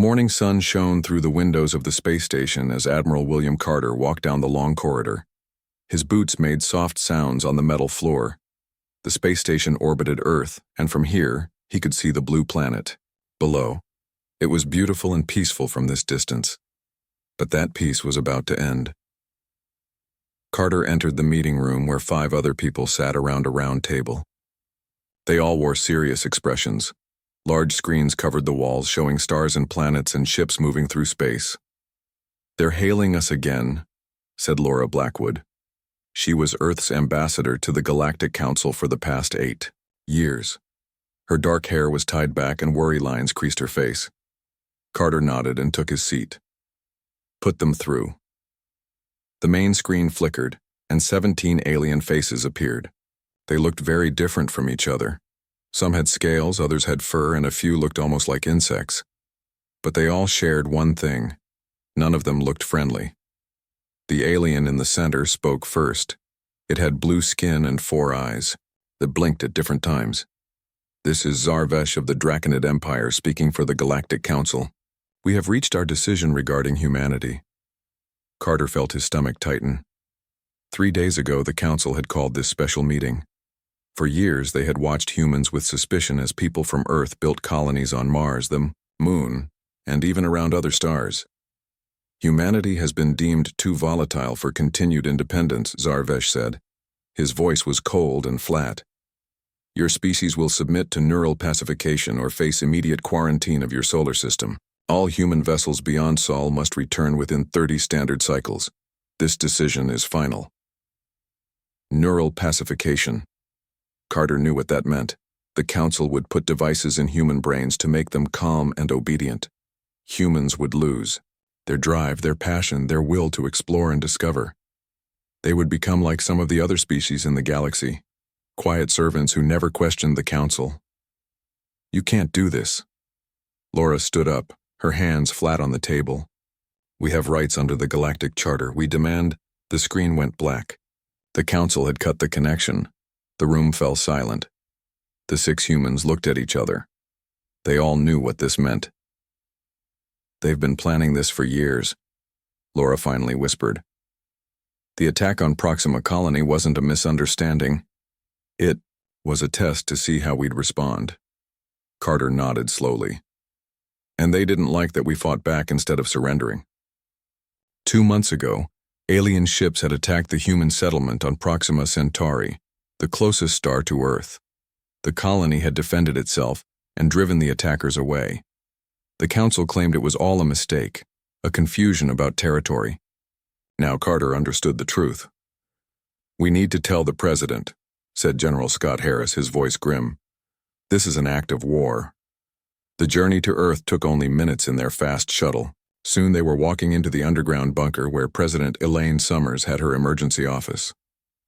morning sun shone through the windows of the space station as Admiral William Carter walked down the long corridor. His boots made soft sounds on the metal floor. The space station orbited Earth, and from here, he could see the blue planet. Below. It was beautiful and peaceful from this distance. But that peace was about to end. Carter entered the meeting room where 5 other people sat around a round table. They all wore serious expressions. Large screens covered the walls showing stars and planets and ships moving through space. "They're hailing us again," said Laura Blackwood. She was Earth's ambassador to the Galactic Council for the past 8 years. Her dark hair was tied back and worry lines creased her face. Carter nodded and took his seat. "Put them through." The main screen flickered, and 17 alien faces appeared. They looked very different from each other. Some had scales, others had fur, and a few looked almost like insects. But they all shared one thing. None of them looked friendly. The alien in the center spoke first. It had blue skin and 4 eyes that blinked at different times. "This is Zarvesh of the Draconid Empire speaking for the Galactic Council. We have reached our decision regarding humanity." Carter felt his stomach tighten. 3 days ago, the Council had called this special meeting. For years, they had watched humans with suspicion as people from Earth built colonies on Mars, the Moon, and even around other stars. "Humanity has been deemed too volatile for continued independence," Zarvesh said. His voice was cold and flat. "Your species will submit to neural pacification or face immediate quarantine of your solar system. All human vessels beyond Sol must return within 30 standard cycles. This decision is final." Neural pacification. Carter knew what that meant. The Council would put devices in human brains to make them calm and obedient. Humans would lose their drive, their passion, their will to explore and discover. They would become like some of the other species in the galaxy, quiet servants who never questioned the Council. "You can't do this." Laura stood up, her hands flat on the table. "We have rights under the Galactic Charter. We demand—" The screen went black. The Council had cut the connection. The room fell silent. The 6 humans looked at each other. They all knew what this meant. "They've been planning this for years," Laura finally whispered. "The attack on Proxima Colony wasn't a misunderstanding. It was a test to see how we'd respond." Carter nodded slowly. "And they didn't like that we fought back instead of surrendering. 2 months ago, alien ships had attacked the human settlement on Proxima Centauri, the closest star to Earth. The colony had defended itself and driven the attackers away. The Council claimed it was all a mistake, a confusion about territory. Now Carter understood the truth. "We need to tell the President," said General Scott Harris, his voice grim. "This is an act of war." The journey to Earth took only minutes in their fast shuttle. Soon they were walking into the underground bunker where President Elaine Summers had her emergency office.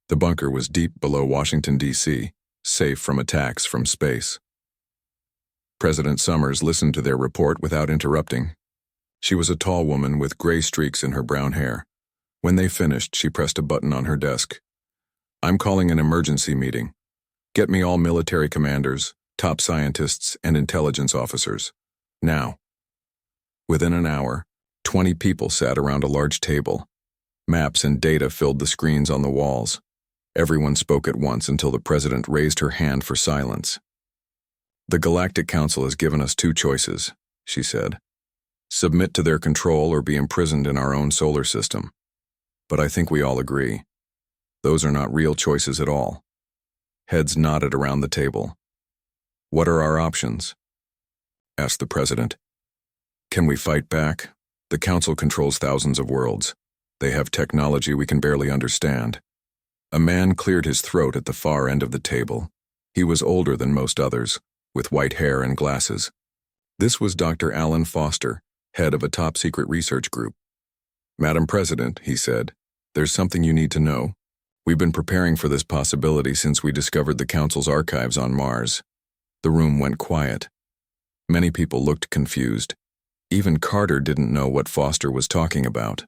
The bunker was deep below Washington, D.C., safe from attacks from space. President Summers listened to their report without interrupting. She was a tall woman with gray streaks in her brown hair. When they finished, she pressed a button on her desk. "I'm calling an emergency meeting. Get me all military commanders, top scientists, and intelligence officers. Now." Within an hour, 20 people sat around a large table. Maps and data filled the screens on the walls. Everyone spoke at once until the President raised her hand for silence. "The Galactic Council has given us 2 choices," she said. "Submit to their control or be imprisoned in our own solar system. But I think we all agree. Those are not real choices at all." Heads nodded around the table. "What are our options?" asked the President. "Can we fight back? The Council controls thousands of worlds. They have technology we can barely understand." A man cleared his throat at the far end of the table. He was older than most others, with white hair and glasses. This was Dr. Alan Foster, head of a top-secret research group. "Madam President," he said, "there's something you need to know. We've been preparing for this possibility since we discovered the Council's archives on Mars." The room went quiet. Many people looked confused. Even Carter didn't know what Foster was talking about.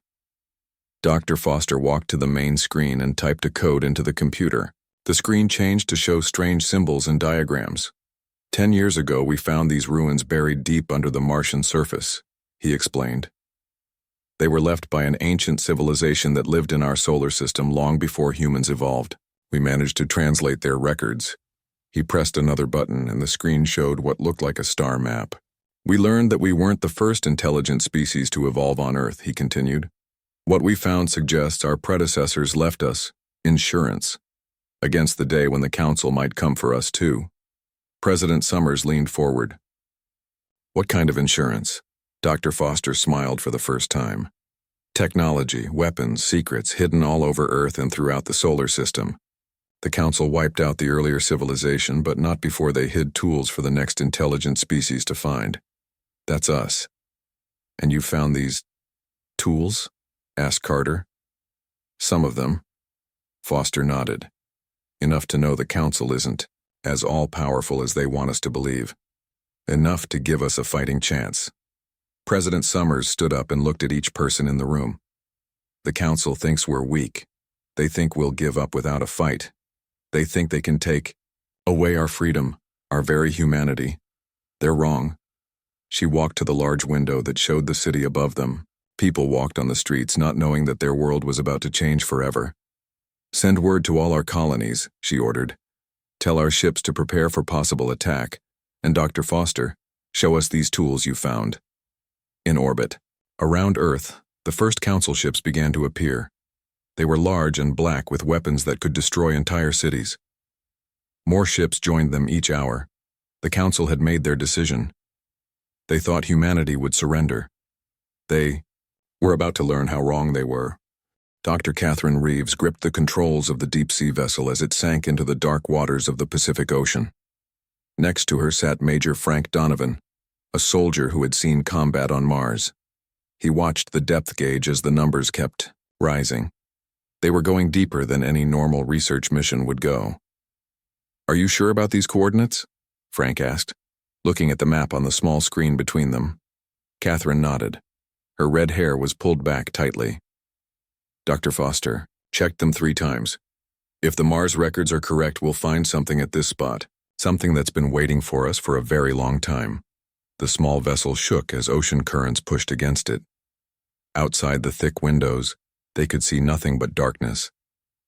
Dr. Foster walked to the main screen and typed a code into the computer. The screen changed to show strange symbols and diagrams. 10 years ago, we found these ruins buried deep under the Martian surface. he explained. They were left by an ancient civilization that lived in our solar system long before humans evolved. We managed to translate their records. He pressed another button and the screen showed what looked like a star map. We learned that we weren't the first intelligent species to evolve on Earth, he continued. What we found suggests our predecessors left us insurance against the day when the Council might come for us too. President Summers leaned forward. What kind of insurance? Dr. Foster smiled for the first time. Technology, weapons, secrets hidden all over Earth and throughout the solar system. The Council wiped out the earlier civilization, but not before they hid tools for the next intelligent species to find. That's us. And you found these tools? Asked Carter. Some of them. Foster nodded. Enough to know the Council isn't as all-powerful as they want us to believe. Enough to give us a fighting chance. President Summers stood up and looked at each person in the room. The Council thinks we're weak. They think we'll give up without a fight. They think they can take away our freedom, our very humanity. They're wrong. She walked to the large window that showed the city above them. People walked on the streets not knowing that their world was about to change forever. Send word to all our colonies, she ordered. Tell our ships to prepare for possible attack. And Dr. Foster, show us these tools you found. In orbit, around Earth, the first Council ships began to appear. They were large and black with weapons that could destroy entire cities. More ships joined them each hour. The Council had made their decision. They thought humanity would surrender. They were about to learn how wrong they were. Dr. Catherine Reeves gripped the controls of the deep-sea vessel as it sank into the dark waters of the Pacific Ocean. Next to her sat Major Frank Donovan, a soldier who had seen combat on Mars. He watched the depth gauge as the numbers kept rising. They were going deeper than any normal research mission would go. Are you sure about these coordinates? Frank asked, looking at the map on the small screen between them. Catherine nodded. Her red hair was pulled back tightly. Dr. Foster checked them 3 times. If the Mars records are correct, we'll find something at this spot, something that's been waiting for us for a very long time. The small vessel shook as ocean currents pushed against it. Outside the thick windows, they could see nothing but darkness.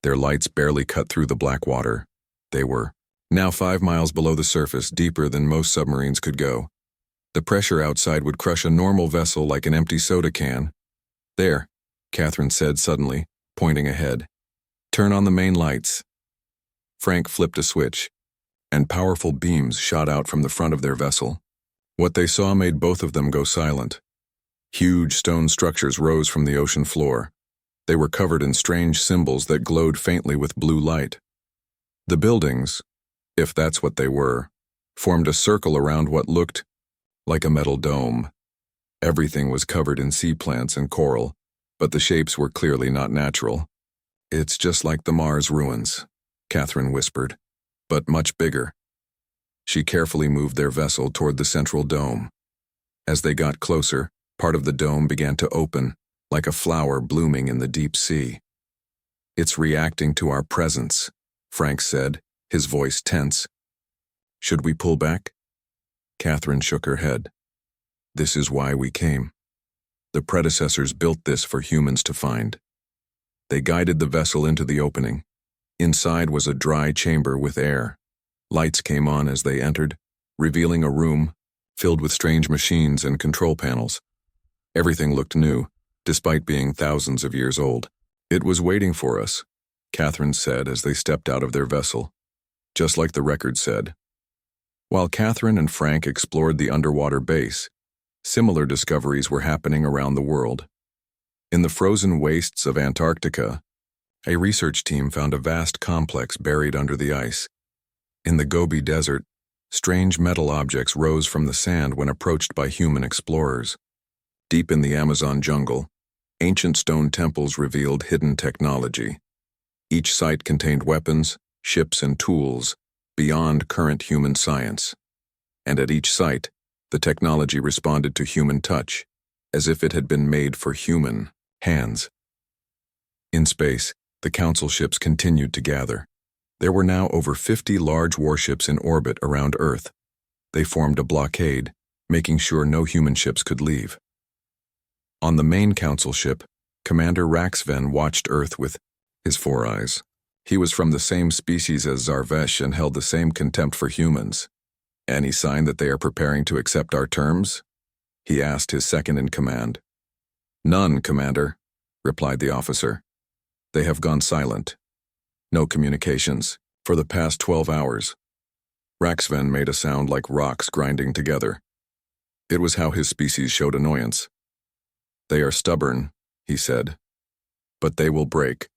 Their lights barely cut through the black water. They were now 5 miles below the surface, deeper than most submarines could go. The pressure outside would crush a normal vessel like an empty soda can. There, Catherine said suddenly, pointing ahead. Turn on the main lights. Frank flipped a switch, and powerful beams shot out from the front of their vessel. What they saw made both of them go silent. Huge stone structures rose from the ocean floor. They were covered in strange symbols that glowed faintly with blue light. The buildings, if that's what they were, formed a circle around what looked like a metal dome. Everything was covered in sea plants and coral, but the shapes were clearly not natural. It's just like the Mars ruins, Catherine whispered, but much bigger. She carefully moved their vessel toward the central dome. As they got closer, part of the dome began to open, like a flower blooming in the deep sea. It's reacting to our presence, Frank said, his voice tense. Should we pull back? Catherine shook her head. This is why we came. The predecessors built this for humans to find. They guided the vessel into the opening. Inside was a dry chamber with air. Lights came on as they entered, revealing a room filled with strange machines and control panels. Everything looked new, despite being thousands of years old. It was waiting for us, Catherine said as they stepped out of their vessel, just like the record said. While Catherine and Frank explored the underwater base, similar discoveries were happening around the world. In the frozen wastes of Antarctica, a research team found a vast complex buried under the ice. In the Gobi Desert, strange metal objects rose from the sand when approached by human explorers. Deep in the Amazon jungle, ancient stone temples revealed hidden technology. Each site contained weapons, ships, and tools beyond current human science. And at each site, the technology responded to human touch, as if it had been made for human hands. In space, the Council ships continued to gather. There were now over 50 large warships in orbit around Earth. They formed a blockade, making sure no human ships could leave. On the main council ship, Commander Raxven watched Earth with his 4 eyes. He was from the same species as Zarvesh and held the same contempt for humans. Any sign that they are preparing to accept our terms? He asked his second-in-command. None, Commander, replied the officer. They have gone silent. No communications, for the past 12 hours. Raxven made a sound like rocks grinding together. It was how his species showed annoyance. They are stubborn, he said. But they will break.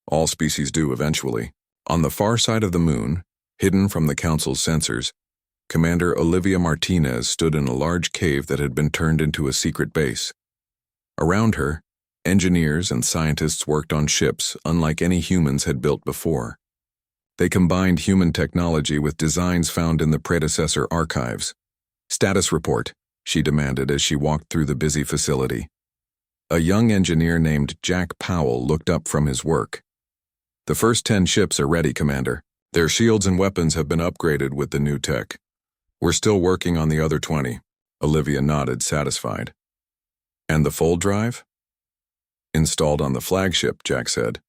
All species do eventually. On the far side of the moon, hidden from the Council's sensors, Commander Olivia Martinez stood in a large cave that had been turned into a secret base. Around her, engineers and scientists worked on ships unlike any humans had built before. They combined human technology with designs found in the predecessor archives. Status report, she demanded as she walked through the busy facility. A young engineer named Jack Powell looked up from his work. The first 10 ships are ready, Commander. Their shields and weapons have been upgraded with the new tech. We're still working on the other 20. Olivia nodded, satisfied. And the fold drive? Installed on the flagship, Jack said.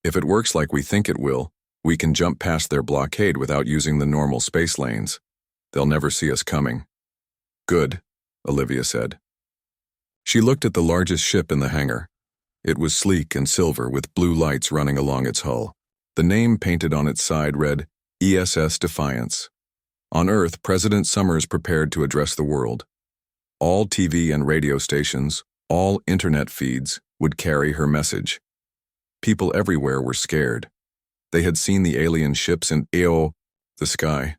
If it works like we think it will, we can jump past their blockade without using the normal space lanes. They'll never see us coming. Good, Olivia said. She looked at the largest ship in the hangar. It was sleek and silver with blue lights running along its hull. The name painted on its side read, ESS Defiance. On Earth, President Summers prepared to address the world. All TV and radio stations, all internet feeds, would carry her message. People everywhere were scared. They had seen the alien ships in the sky.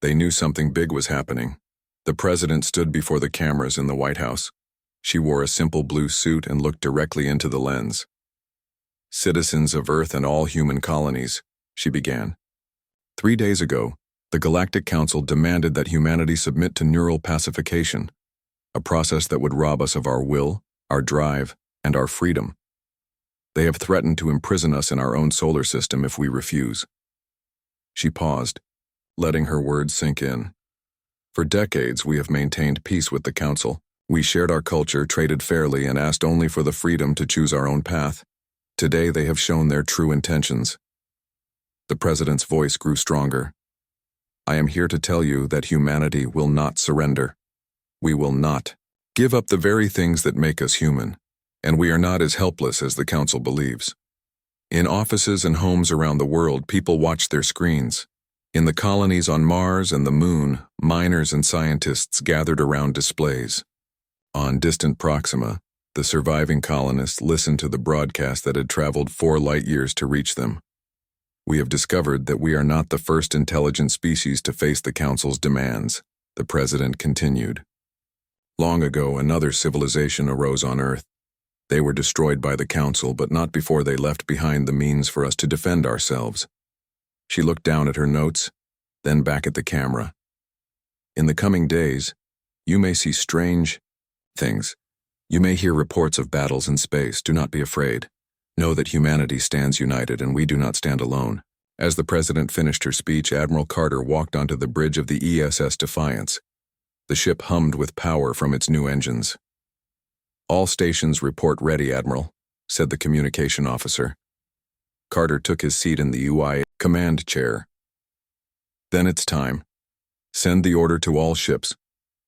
They knew something big was happening. The president stood before the cameras in the White House. She wore a simple blue suit and looked directly into the lens. Citizens of Earth and all human colonies, she began. 3 days ago, the Galactic Council demanded that humanity submit to neural pacification, a process that would rob us of our will, our drive, and our freedom. They have threatened to imprison us in our own solar system if we refuse. She paused, letting her words sink in. For decades, we have maintained peace with the Council. We shared our culture, traded fairly, and asked only for the freedom to choose our own path. Today, they have shown their true intentions. The president's voice grew stronger. I am here to tell you that humanity will not surrender. We will not give up the very things that make us human, and we are not as helpless as the Council believes. In offices and homes around the world, people watch their screens. In the colonies on Mars and the Moon, miners and scientists gathered around displays. On distant Proxima, the surviving colonists listened to the broadcast that had traveled 4 light-years to reach them. We have discovered that we are not the first intelligent species to face the Council's demands, the president continued. Long ago, another civilization arose on Earth. They were destroyed by the Council, but not before they left behind the means for us to defend ourselves. She looked down at her notes, then back at the camera. In the coming days, you may see strange things. You may hear reports of battles in space. Do not be afraid. Know that humanity stands united and we do not stand alone. As the president finished her speech, Admiral Carter walked onto the bridge of the ESS Defiance. The ship hummed with power from its new engines. All stations report ready, Admiral, said the communication officer. Carter took his seat in the UI command chair. Then it's time. Send the order to all ships.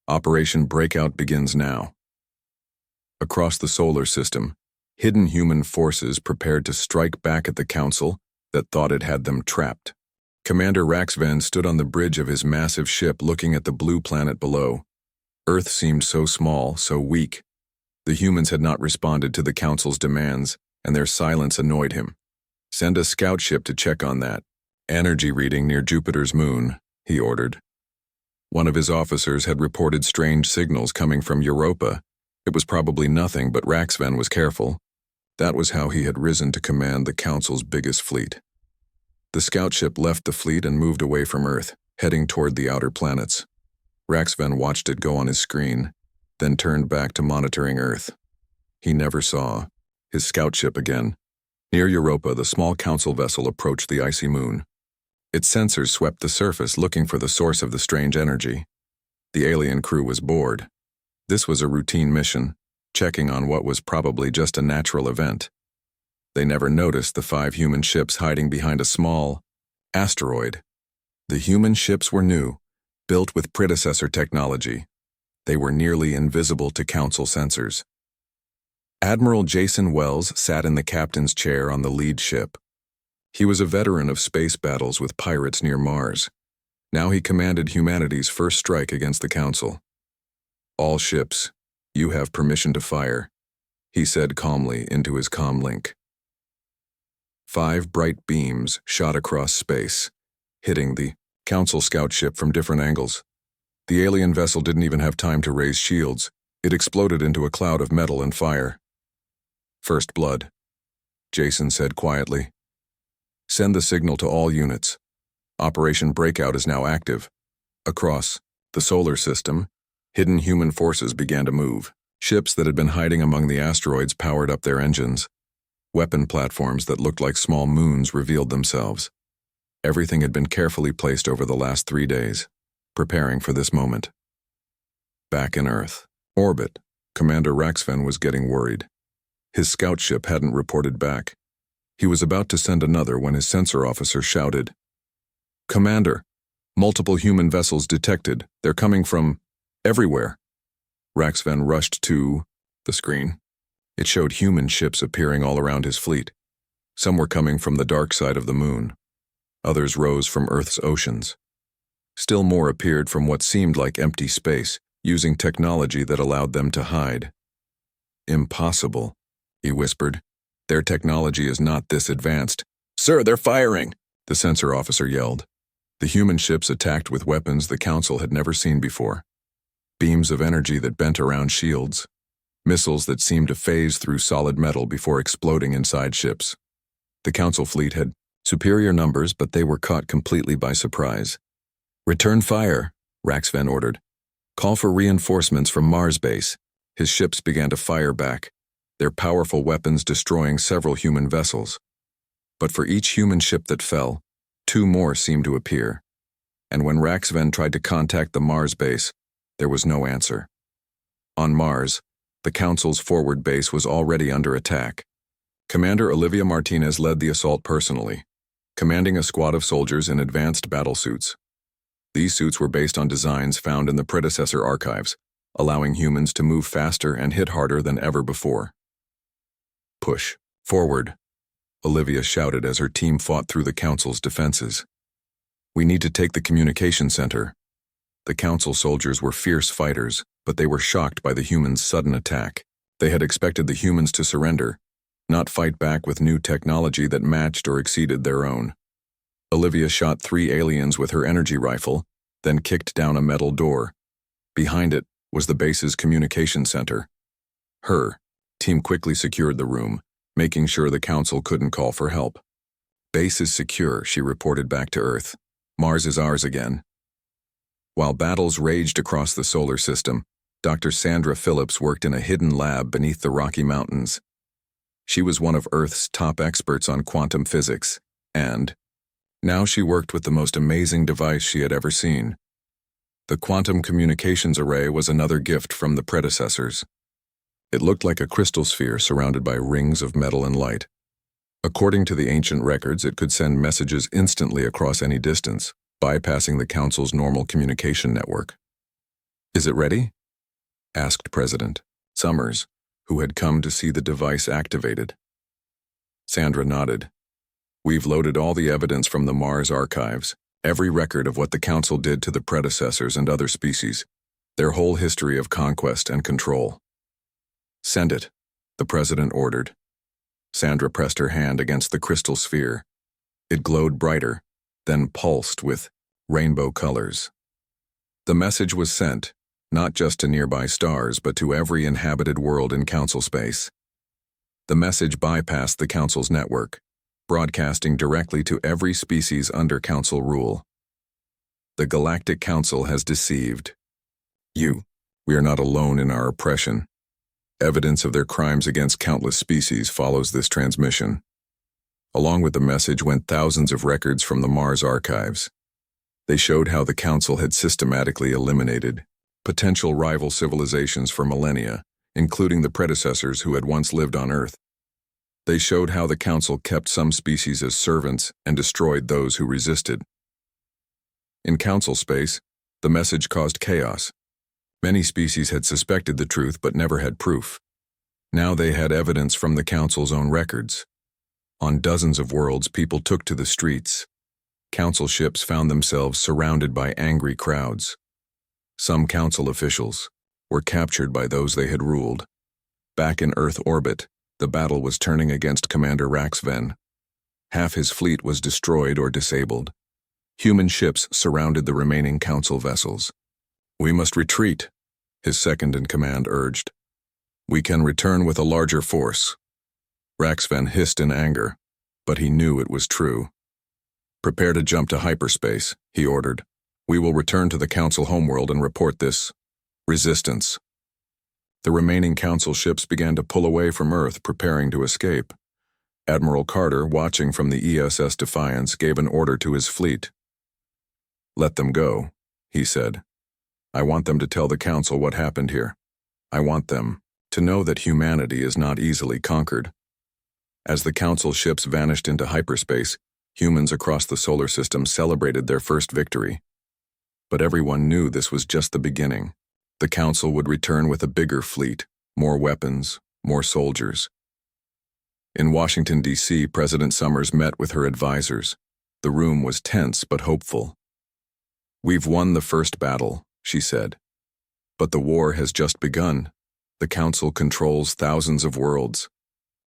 Operation Breakout begins now. Across the solar system, hidden human forces prepared to strike back at the Council that thought it had them trapped. Commander Raxven stood on the bridge of his massive ship looking at the blue planet below. Earth seemed so small, so weak. The humans had not responded to the Council's demands, and their silence annoyed him. Send a scout ship to check on that energy reading near Jupiter's moon, he ordered. One of his officers had reported strange signals coming from Europa. It was probably nothing, but Raxven was careful. That was how he had risen to command the Council's biggest fleet. The scout ship left the fleet and moved away from Earth, heading toward the outer planets. Raxven watched it go on his screen, then turned back to monitoring Earth. He never saw his scout ship again. Near Europa, the small Council vessel approached the icy moon. Its sensors swept the surface looking for the source of the strange energy. The alien crew was bored. This was a routine mission, checking on what was probably just a natural event. They never noticed the 5 human ships hiding behind a small asteroid. The human ships were new, built with predecessor technology. They were nearly invisible to Council sensors. Admiral Jason Wells sat in the captain's chair on the lead ship. He was a veteran of space battles with pirates near Mars. Now he commanded humanity's first strike against the Council. "All ships, you have permission to fire," he said calmly into his comm link. 5 bright beams shot across space, hitting the Council scout ship from different angles. The alien vessel didn't even have time to raise shields. It exploded into a cloud of metal and fire. "First blood," Jason said quietly. "Send the signal to all units. Operation Breakout is now active." Across the solar system, hidden human forces began to move. Ships that had been hiding among the asteroids powered up their engines. Weapon platforms that looked like small moons revealed themselves. Everything had been carefully placed over the last 3 days, preparing for this moment. Back in Earth orbit, Commander Raxven was getting worried. His scout ship hadn't reported back. He was about to send another when his sensor officer shouted, "Commander, multiple human vessels detected. They're coming from everywhere." Raxven rushed to the screen. It showed human ships appearing all around his fleet. Some were coming from the dark side of the moon. Others rose from Earth's oceans. Still more appeared from what seemed like empty space, using technology that allowed them to hide. "Impossible," he whispered. "Their technology is not this advanced." "Sir, they're firing!" the sensor officer yelled. The human ships attacked with weapons the Council had never seen before. Beams of energy that bent around shields. Missiles that seemed to phase through solid metal before exploding inside ships. The Council fleet had superior numbers, but they were caught completely by surprise. "Return fire," Raxven ordered. "Call for reinforcements from Mars base." His ships began to fire back, their powerful weapons destroying several human vessels. But for each human ship that fell, 2 more seemed to appear. And when Raxven tried to contact the Mars base, there was no answer. On Mars, the Council's forward base was already under attack. Commander Olivia Martinez led the assault personally, commanding a squad of soldiers in advanced battle suits. These suits were based on designs found in the predecessor archives, allowing humans to move faster and hit harder than ever before. "Push forward," Olivia shouted as her team fought through the Council's defenses. "We need to take the communication center." The Council soldiers were fierce fighters, but they were shocked by the humans' sudden attack. They had expected the humans to surrender, not fight back with new technology that matched or exceeded their own. Olivia shot 3 aliens with her energy rifle, then kicked down a metal door. Behind it was the base's communication center. Her team quickly secured the room, making sure the Council couldn't call for help. "Base is secure," she reported back to Earth. "Mars is ours again." While battles raged across the solar system, Dr. Sandra Phillips worked in a hidden lab beneath the Rocky Mountains. She was one of Earth's top experts on quantum physics, and now she worked with the most amazing device she had ever seen. The quantum communications array was another gift from the predecessors. It looked like a crystal sphere surrounded by rings of metal and light. According to the ancient records, it could send messages instantly across any distance, bypassing the Council's normal communication network. "Is it ready?" asked President Summers, who had come to see the device activated. Sandra nodded. "We've loaded all the evidence from the Mars archives, every record of what the Council did to the predecessors and other species, their whole history of conquest and control." "Send it," the President ordered. Sandra pressed her hand against the crystal sphere. It glowed brighter, then pulsed with rainbow colors. The message was sent, not just to nearby stars, but to every inhabited world in Council space. The message bypassed the Council's network, broadcasting directly to every species under Council rule. "The Galactic Council has deceived you. We are not alone in our oppression. Evidence of their crimes against countless species follows this transmission." Along with the message went thousands of records from the Mars archives. They showed how the Council had systematically eliminated potential rival civilizations for millennia, including the predecessors who had once lived on Earth. They showed how the Council kept some species as servants and destroyed those who resisted. In Council space, the message caused chaos. Many species had suspected the truth but never had proof. Now they had evidence from the Council's own records. On dozens of worlds, people took to the streets. Council ships found themselves surrounded by angry crowds. Some Council officials were captured by those they had ruled. Back in Earth orbit, the battle was turning against Commander Raxven. Half his fleet was destroyed or disabled. Human ships surrounded the remaining Council vessels. "We must retreat," his second-in-command urged. "We can return with a larger force." Raxven hissed in anger, but he knew it was true. "Prepare to jump to hyperspace," he ordered. "We will return to the Council homeworld and report this resistance." The remaining Council ships began to pull away from Earth, preparing to escape. Admiral Carter, watching from the ESS Defiance, gave an order to his fleet. "Let them go," he said. "I want them to tell the Council what happened here. I want them to know that humanity is not easily conquered." As the Council ships vanished into hyperspace, humans across the solar system celebrated their first victory. But everyone knew this was just the beginning. The Council would return with a bigger fleet, more weapons, more soldiers. In Washington, D.C., President Summers met with her advisors. The room was tense but hopeful. "We've won the first battle," she said. "But the war has just begun. The Council controls thousands of worlds.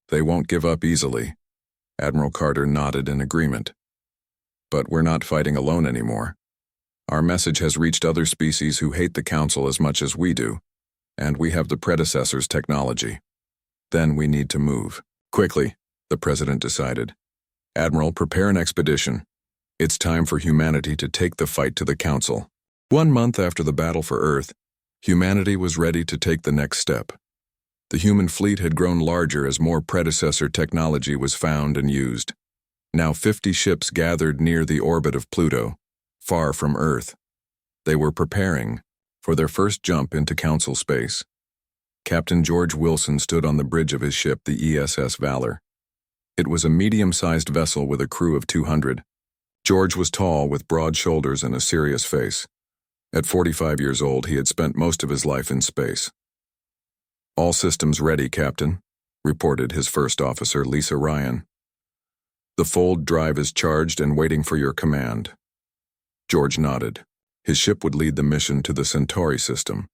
They won't give up easily." Admiral Carter nodded in agreement. "But we're not fighting alone anymore. Our message has reached other species who hate the Council as much as we do, and we have the predecessor's technology. Then we need to move. Quickly," the President decided. "Admiral, prepare an expedition. It's time for humanity to take the fight to the Council." 1 month after the battle for Earth, humanity was ready to take the next step. The human fleet had grown larger as more predecessor technology was found and used. Now 50 ships gathered near the orbit of Pluto, far from Earth. They were preparing for their first jump into Council space. Captain George Wilson stood on the bridge of his ship, the ESS Valor. It was a medium-sized vessel with a crew of 200. George was tall, with broad shoulders and a serious face. At 45 years old, he had spent most of his life in space. "All systems ready, Captain," reported his first officer, Lisa Ryan. "The fold drive is charged and waiting for your command." George nodded. His ship would lead the mission to the Centauri system,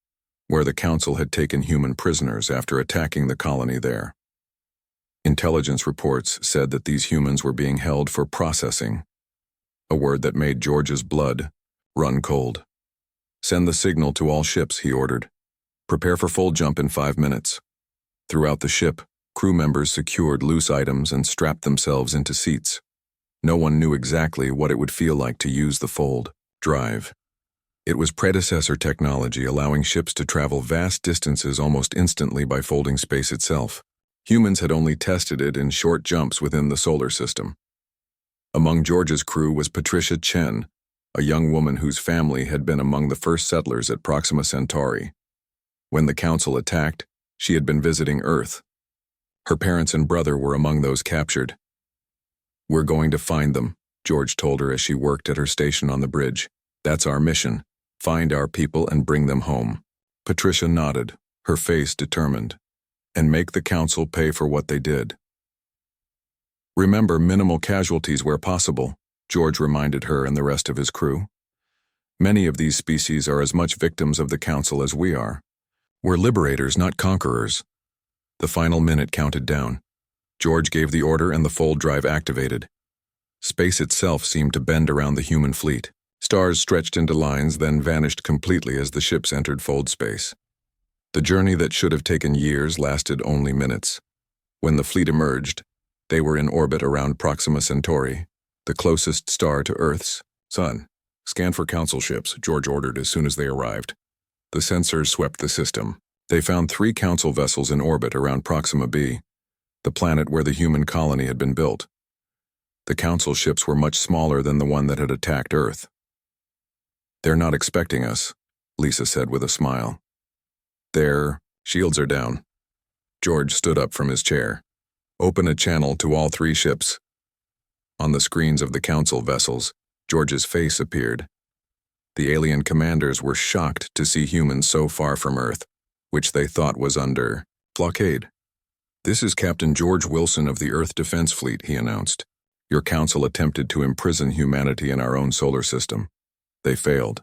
where the Council had taken human prisoners after attacking the colony there. Intelligence reports said that these humans were being held for processing, a word that made George's blood run cold. "Send the signal to all ships," he ordered. "Prepare for full jump in 5 minutes." Throughout the ship, crew members secured loose items and strapped themselves into seats. No one knew exactly what it would feel like to use the fold drive. It was predecessor technology, allowing ships to travel vast distances almost instantly by folding space itself. Humans had only tested it in short jumps within the solar system. Among George's crew was Patricia Chen, a young woman whose family had been among the first settlers at Proxima Centauri. When the Council attacked, she had been visiting Earth. Her parents and brother were among those captured. "We're going to find them," George told her as she worked at her station on the bridge. "That's our mission. Find our people and bring them home." Patricia nodded, her face determined. "And make the Council pay for what they did." "Remember minimal casualties where possible," George reminded her and the rest of his crew. "Many of these species are as much victims of the Council as we are. We're liberators, not conquerors." The final minute counted down. George gave the order and the fold drive activated. Space itself seemed to bend around the human fleet. Stars stretched into lines, then vanished completely as the ships entered fold space. The journey that should have taken years lasted only minutes. When the fleet emerged, they were in orbit around Proxima Centauri, the closest star to Earth's sun. "Scan for Council ships," George ordered as soon as they arrived. The sensors swept the system. They found 3 Council vessels in orbit around Proxima b, the planet where the human colony had been built. The Council ships were much smaller than the one that had attacked Earth. "They're not expecting us," Lisa said with a smile. "Their shields are down," George stood up from his chair. Open a channel to all 3 ships. On the screens of the Council vessels, George's face appeared. The alien commanders were shocked to see humans so far from Earth, which they thought was under blockade. This is Captain George Wilson of the Earth Defense Fleet, he announced. Your council attempted to imprison humanity in our own solar system. They failed.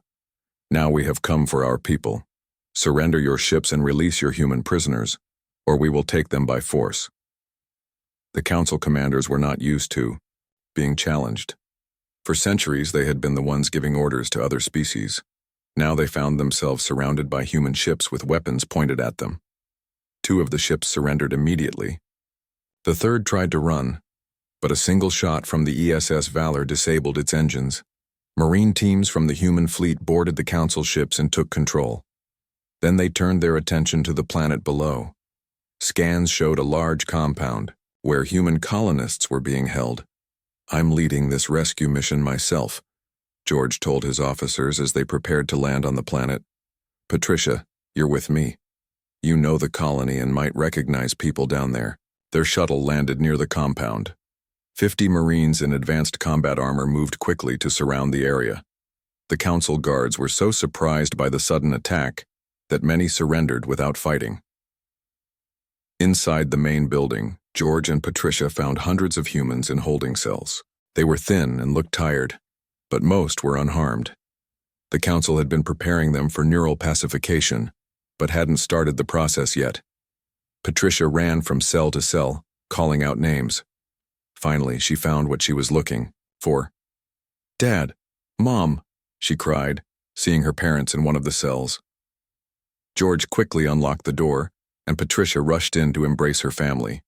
Now we have come for our people. Surrender your ships and release your human prisoners, or we will take them by force. The council commanders were not used to being challenged. For centuries, they had been the ones giving orders to other species. Now they found themselves surrounded by human ships with weapons pointed at them. 2 of the ships surrendered immediately. The third tried to run, but a single shot from the ESS Valor disabled its engines. Marine teams from the human fleet boarded the council ships and took control. Then they turned their attention to the planet below. Scans showed a large compound where human colonists were being held. I'm leading this rescue mission myself, George told his officers as they prepared to land on the planet. Patricia, you're with me. You know the colony and might recognize people down there. Their shuttle landed near the compound. 50 Marines in advanced combat armor moved quickly to surround the area. The council guards were so surprised by the sudden attack that many surrendered without fighting. Inside the main building, George and Patricia found hundreds of humans in holding cells. They were thin and looked tired, but most were unharmed. The council had been preparing them for neural pacification, but hadn't started the process yet. Patricia ran from cell to cell, calling out names. Finally, she found what she was looking for. Dad, Mom, she cried, seeing her parents in one of the cells. George quickly unlocked the door, and Patricia rushed in to embrace her family.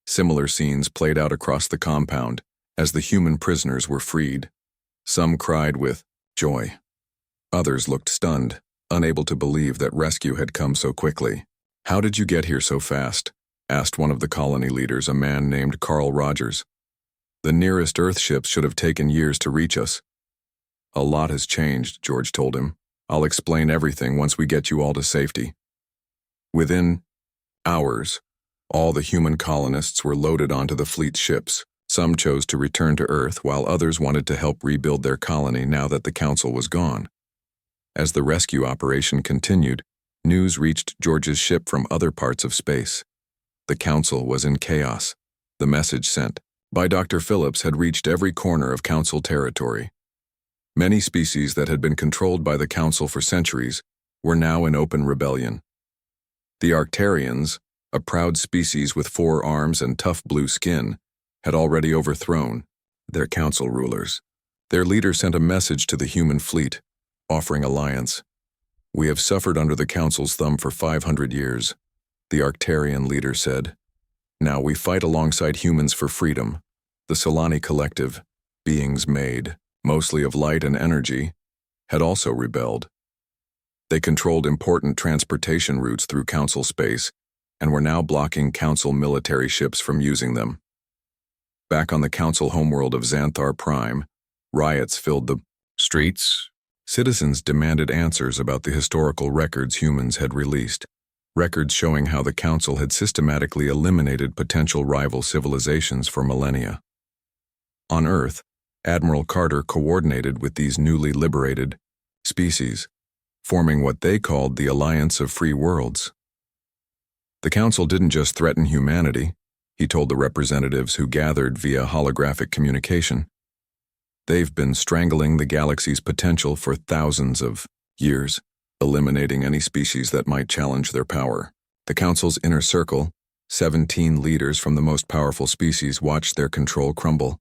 Similar scenes played out across the compound as the human prisoners were freed. Some cried with joy. Others looked stunned, unable to believe that rescue had come so quickly. How did you get here so fast? Asked one of the colony leaders, a man named Carl Rogers. The nearest Earth ships should have taken years to reach us. A lot has changed, George told him. I'll explain everything once we get you all to safety. Within hours, all the human colonists were loaded onto the fleet's ships. Some chose to return to Earth, while others wanted to help rebuild their colony now that the council was gone. As the rescue operation continued, news reached George's ship from other parts of space. The council was in chaos. The message sent by Dr. Phillips had reached every corner of council territory. Many species that had been controlled by the council for centuries were now in open rebellion. The Arcturians, a proud species with 4 arms and tough blue skin, had already overthrown their council rulers. Their leader sent a message to the human fleet, offering alliance. We have suffered under the council's thumb for 500 years, the Arcturian leader said. Now we fight alongside humans for freedom. The Solani Collective, beings made mostly of light and energy, had also rebelled. They controlled important transportation routes through council space and were now blocking council military ships from using them. Back on the council homeworld of Xanthar Prime, riots filled the streets. Citizens demanded answers about the historical records humans had released, records showing how the council had systematically eliminated potential rival civilizations for millennia. On Earth, Admiral Carter coordinated with these newly liberated species, forming what they called the Alliance of Free Worlds. The council didn't just threaten humanity, he told the representatives who gathered via holographic communication. They've been strangling the galaxy's potential for thousands of years, eliminating any species that might challenge their power. The council's inner circle, 17 leaders from the most powerful species, watched their control crumble.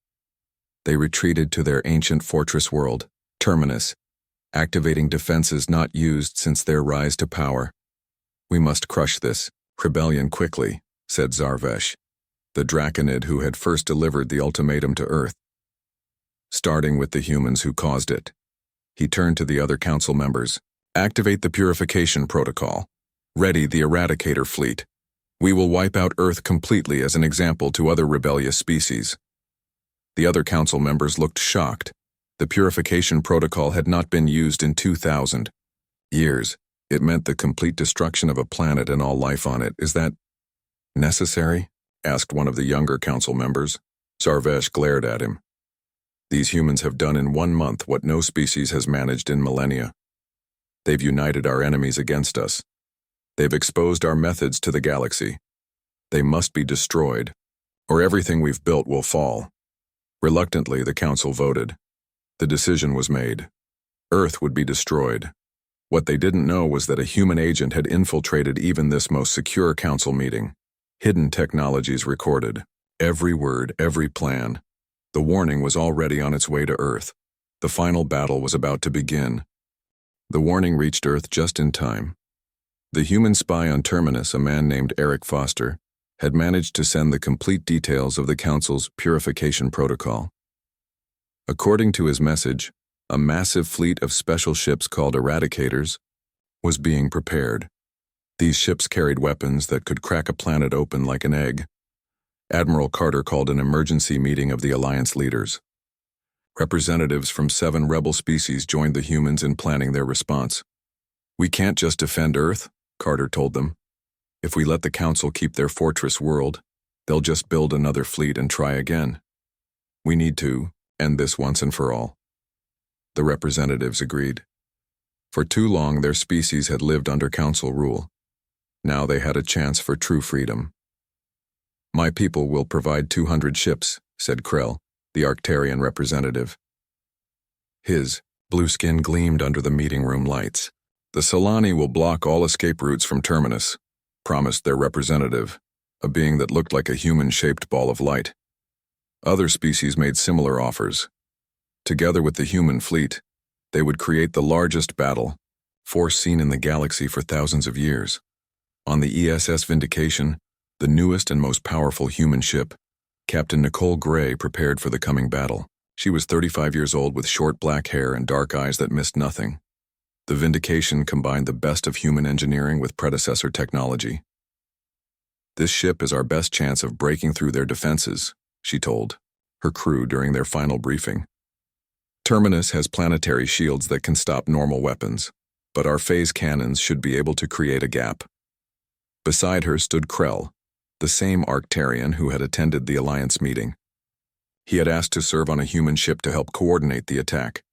They retreated to their ancient fortress world, Terminus, activating defenses not used since their rise to power. We must crush this rebellion quickly, said Zarvesh, the Draconid who had first delivered the ultimatum to Earth. Starting with the humans who caused it. He turned to the other council members. Activate the purification protocol. Ready the Eradicator fleet. We will wipe out Earth completely as an example to other rebellious species. The other council members looked shocked. The purification protocol had not been used in 2,000 years. It meant the complete destruction of a planet and all life on it. Is that Necessary? Asked one of the younger council members. Sarvesh glared at him. These humans have done in 1 month what no species has managed in millennia. They've united our enemies against us. They've exposed our methods to the galaxy. They must be destroyed, or everything we've built will fall. Reluctantly, the council voted. The decision was made. Earth would be destroyed. What they didn't know was that a human agent had infiltrated even this most secure council meeting. Hidden technologies recorded. Every word, every plan. The warning was already on its way to Earth. The final battle was about to begin. The warning reached Earth just in time. The human spy on Terminus, a man named Eric Foster, had managed to send the complete details of the Council's purification protocol. According to his message, a massive fleet of special ships called Eradicators was being prepared. These ships carried weapons that could crack a planet open like an egg. Admiral Carter called an emergency meeting of the Alliance leaders. Representatives from 7 rebel species joined the humans in planning their response. "We can't just defend Earth," Carter told them. "If we let the Council keep their fortress world, they'll just build another fleet and try again. We need to end this once and for all." The representatives agreed. For too long, their species had lived under Council rule. Now they had a chance for true freedom. "My people will provide 200 ships," said Krell, the Arctarian representative. His blue skin gleamed under the meeting room lights. "The Solani will block all escape routes from Terminus," promised their representative, a being that looked like a human-shaped ball of light. Other species made similar offers. Together with the human fleet, they would create the largest battle, force seen in the galaxy for thousands of years. On the ESS Vindication, the newest and most powerful human ship, Captain Nicole Gray prepared for the coming battle. She was 35 years old with short black hair and dark eyes that missed nothing. The Vindication combined the best of human engineering with predecessor technology. "This ship is our best chance of breaking through their defenses," she told her crew during their final briefing. "Terminus has planetary shields that can stop normal weapons, but our phase cannons should be able to create a gap." Beside her stood Krell, the same Arctarian who had attended the Alliance meeting. He had asked to serve on a human ship to help coordinate the attack.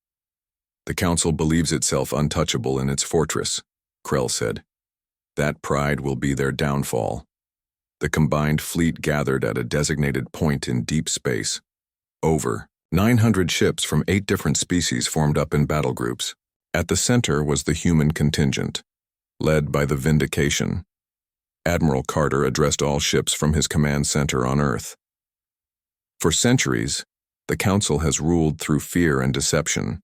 "The Council believes itself untouchable in its fortress," Krell said. "That pride will be their downfall." The combined fleet gathered at a designated point in deep space. Over 900 ships from 8 different species formed up in battle groups. At the center was the human contingent, led by the Vindication. Admiral Carter addressed all ships from his command center on Earth. "For centuries, the Council has ruled through fear and deception.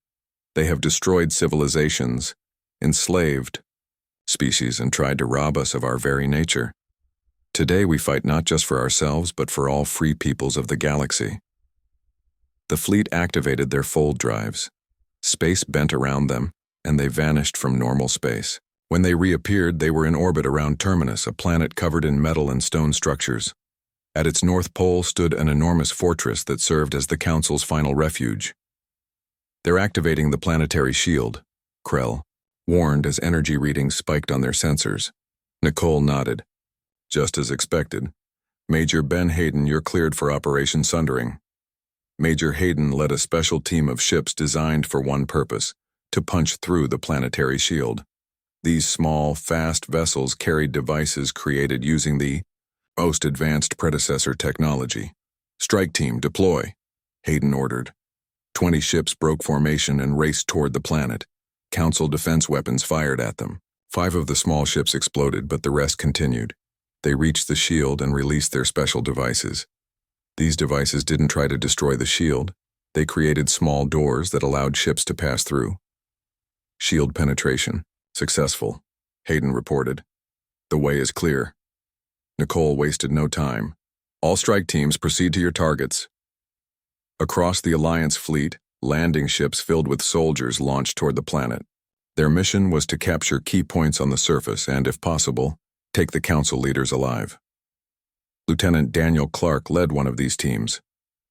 They have destroyed civilizations, enslaved species, and tried to rob us of our very nature. Today we fight not just for ourselves, but for all free peoples of the galaxy." The fleet activated their fold drives. Space bent around them, and they vanished from normal space. When they reappeared, they were in orbit around Terminus, a planet covered in metal and stone structures. At its north pole stood an enormous fortress that served as the Council's final refuge. "They're activating the planetary shield," Krell warned as energy readings spiked on their sensors. Nicole nodded. "Just as expected. Major Ben Hayden, you're cleared for Operation Sundering." Major Hayden led a special team of ships designed for one purpose: to punch through the planetary shield. These small, fast vessels carried devices created using the most advanced predecessor technology. "Strike team, deploy," Hayden ordered. 20 ships broke formation and raced toward the planet. Council defense weapons fired at them. 5 of the small ships exploded, but the rest continued. They reached the shield and released their special devices. These devices didn't try to destroy the shield. They created small doors that allowed ships to pass through. "Shield penetration successful," Hayden reported. "The way is clear." Nicole wasted no time. "All strike teams, proceed to your targets." Across the Alliance fleet, landing ships filled with soldiers launched toward the planet. Their mission was to capture key points on the surface and, if possible, take the Council leaders alive. Lieutenant Daniel Clark led one of these teams.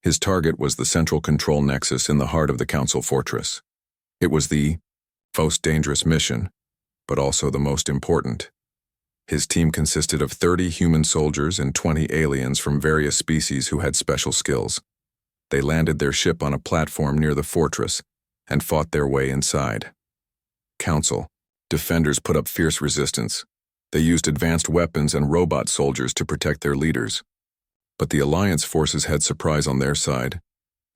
His target was the central control nexus in the heart of the Council fortress. It was the most dangerous mission, but also the most important. His team consisted of 30 human soldiers and 20 aliens from various species who had special skills. They landed their ship on a platform near the fortress and fought their way inside. Council. Defenders put up fierce resistance. They used advanced weapons and robot soldiers to protect their leaders. But the Alliance forces had surprise on their side,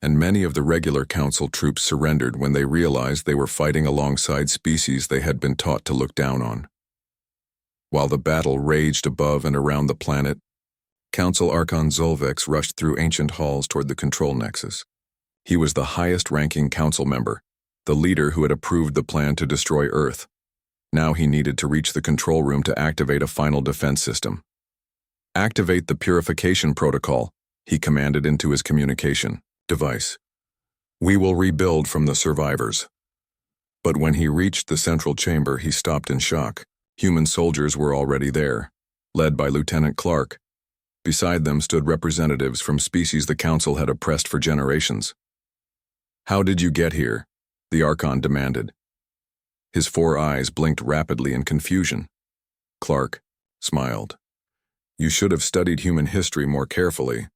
and many of the regular Council troops surrendered when they realized they were fighting alongside species they had been taught to look down on. While the battle raged above and around the planet, Council Archon Zolvex rushed through ancient halls toward the control nexus. He was the highest-ranking Council member, the leader who had approved the plan to destroy Earth. Now he needed to reach the control room to activate a final defense system. "Activate the purification protocol," he commanded into his communication device. "We will rebuild from the survivors." But when he reached the central chamber, he stopped in shock. Human soldiers were already there, led by Lieutenant Clark. Beside them stood representatives from species the Council had oppressed for generations. "How did you get here?" the Archon demanded. His 4 eyes blinked rapidly in confusion. Clark smiled. "You should have studied human history more carefully.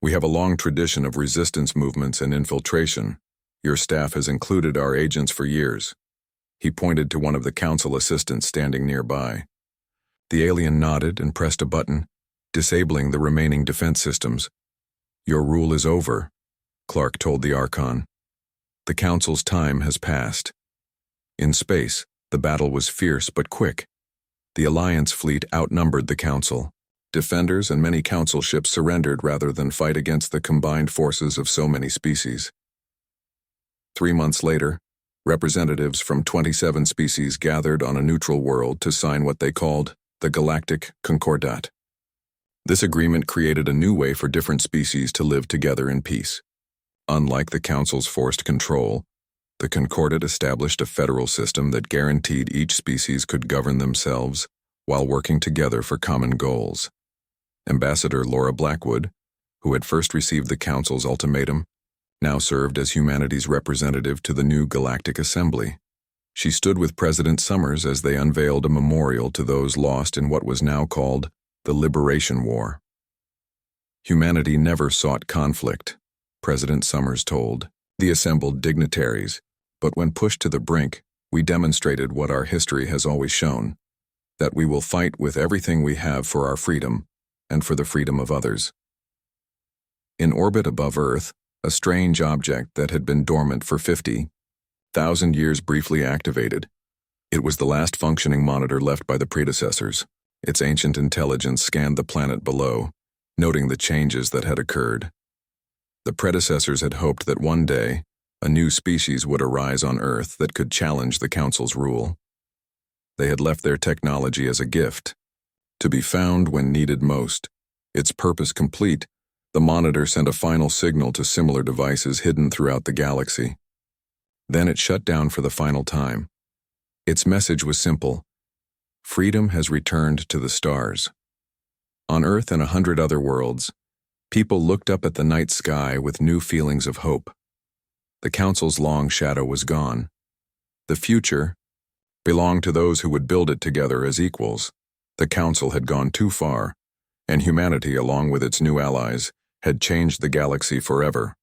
We have a long tradition of resistance movements and infiltration. Your staff has included our agents for years." He pointed to one of the Council assistants standing nearby. The alien nodded and pressed a button, disabling the remaining defense systems. "Your rule is over," Clark told the Archon. "The Council's time has passed." In space, the battle was fierce but quick. The Alliance fleet outnumbered the Council. Defenders and many Council ships surrendered rather than fight against the combined forces of so many species. 3 months later, representatives from 27 species gathered on a neutral world to sign what they called the Galactic Concordat. This agreement created a new way for different species to live together in peace. Unlike the Council's forced control, the Concordat established a federal system that guaranteed each species could govern themselves while working together for common goals. Ambassador Laura Blackwood, who had first received the Council's ultimatum, now served as humanity's representative to the new Galactic Assembly. She stood with President Summers as they unveiled a memorial to those lost in what was now called the Liberation War. "Humanity never sought conflict," President Summers told the assembled dignitaries, "but when pushed to the brink, we demonstrated what our history has always shown, that we will fight with everything we have for our freedom and for the freedom of others." In orbit above Earth, a strange object that had been dormant for 50,000 years briefly activated. It was the last functioning monitor left by the predecessors. Its ancient intelligence scanned the planet below, noting the changes that had occurred. The predecessors had hoped that one day, a new species would arise on Earth that could challenge the Council's rule. They had left their technology as a gift, to be found when needed most. Its purpose complete, the monitor sent a final signal to similar devices hidden throughout the galaxy. Then it shut down for the final time. Its message was simple: freedom has returned to the stars. On Earth and 100 other worlds, people looked up at the night sky with new feelings of hope. The Council's long shadow was gone. The future belonged to those who would build it together as equals. The Council had gone too far, and humanity, along with its new allies, had changed the galaxy forever.